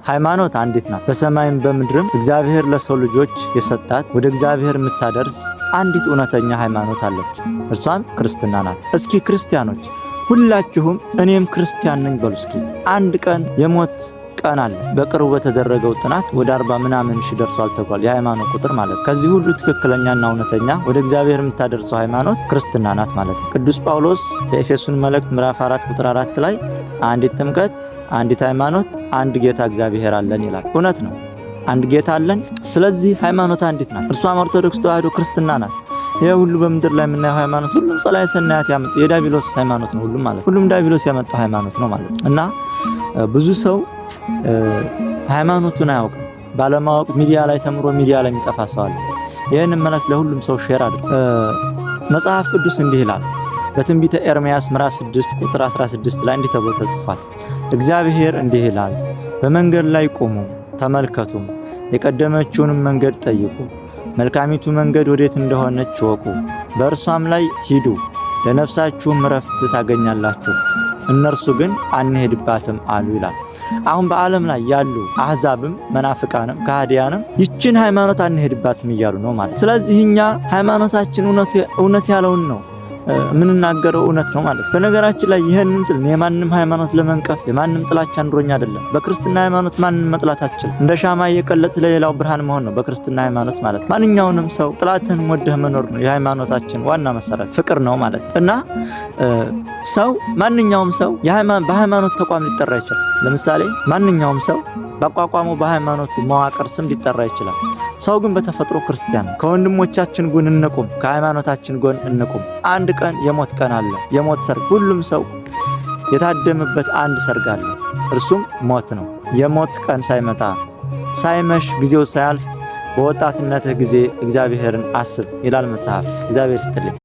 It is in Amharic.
ሃይማኖት አንዲት ናት። በሰማይም በምድርም እግዚአብሔር ለሰው ልጆች የሰጣት ወደ እግዚአብሔር የምታደርስ አንዲት እውነተኛ ሃይማኖት አለች። እርሷም ክርስትና ናት። እስኪ ክርስቲያኖች ሁላችሁም እኔም ክርስቲያን ነኝ በሉ እስኪ። አንድ ቀን የሞት ቀን አለ። በቅርቡ በተደረገው ጥናት ወደ 40 ምናምን ሺህ ደርሷል ተብሏል። የሃይማኖት ቁጥር ማለት ከዚህ ሁሉ ትክክለኛና እውነተኛ ወደ እግዚአብሔር የምታደርሰው ሃይማኖት ክርስትና ናት ማለት ነው። ቅዱስ ጳውሎስ በኤፌሶን መልእክት ምዕራፍ 4 ቁጥር 4 ላይ አንዲት ጥምቀት፣ አንዲት ሃይማኖት፣ አንድ ጌታ እግዚአብሔር አለን ይላል። እውነት ነው። አንድ ጌታ አለን። ስለዚህ ሃይማኖት አንዲት ናት። እርሷም ኦርቶዶክስ ተዋሕዶ ክርስትና ናት። ይሄ ሁሉ በምድር ላይ የምናየው ሃይማኖት ሁሉም ጸላዔ ሰናያት ያመጣ የዲያብሎስ ሃይማኖት ነው ሁሉም ማለት። ሁሉም ዲያብሎስ ያመጣው ሃይማኖት ነው ማለት እና ብዙ ሰው ሃይማኖቱን አያውቅም። ባለማወቅ ሚዲያ ላይ ተምሮ ሚዲያ ላይ የሚጠፋ ሰው አለ። ይሄንን መልእክት ለሁሉም ሰው ሼር አድርጉ። መጽሐፍ ቅዱስ እንዲህ ይላል በትንቢተ ኤርምያስ ምዕራፍ 6 ቁጥር 16 ላይ እንዲህ ተብሎ ተጽፏል። እግዚአብሔር እንዲህ ይላል በመንገድ ላይ ቁሙ ተመልከቱም፣ የቀደመችውንም መንገድ ጠይቁ፣ መልካሚቱ መንገድ ወዴት እንደሆነች ወቁ፣ በእርሷም ላይ ሂዱ፣ ለነፍሳችሁም ረፍት ታገኛላችሁ። እነርሱ ግን አንሄድባትም አሉ ይላል። አሁን በዓለም ላይ ያሉ አህዛብም መናፍቃንም ከሃዲያንም ይችን ሃይማኖት አንሄድባትም እያሉ ነው ማለት። ስለዚህ እኛ ሃይማኖታችን እውነት ያለውን ነው ምንናገረው እውነት ነው ማለት። በነገራችን ላይ ይሄንን ስል የማንንም ሃይማኖት ለመንቀፍ የማንንም ጥላቻ ኑሮኛ አይደለም። በክርስትና ሃይማኖት ማንንም መጥላት አትችልም። እንደ ሻማ እየቀለጥ ለሌላው ብርሃን መሆን ነው በክርስትና ሃይማኖት ማለት። ማንኛውንም ሰው ጥላትን ወደህ መኖር ነው የሃይማኖታችን ዋና መሰረት፣ ፍቅር ነው ማለት እና ሰው ማንኛውም ሰው በሃይማኖት ተቋም ሊጠራ ይችላል። ለምሳሌ ማንኛውም ሰው በቋቋሙ በሃይማኖቱ መዋቅር ስም ሊጠራ ይችላል። ሰው ግን በተፈጥሮ ክርስቲያን ነው። ከወንድሞቻችን ጎን እንቁም፣ ከሃይማኖታችን ጎን እንቁም። አንድ ቀን የሞት ቀን አለ፣ የሞት ሰርግ። ሁሉም ሰው የታደመበት አንድ ሰርግ አለ፣ እርሱም ሞት ነው። የሞት ቀን ሳይመጣ ሳይመሽ ጊዜው ሳያልፍ በወጣትነትህ ጊዜ እግዚአብሔርን አስብ ይላል መጽሐፍ። እግዚአብሔር ይስጥልኝ።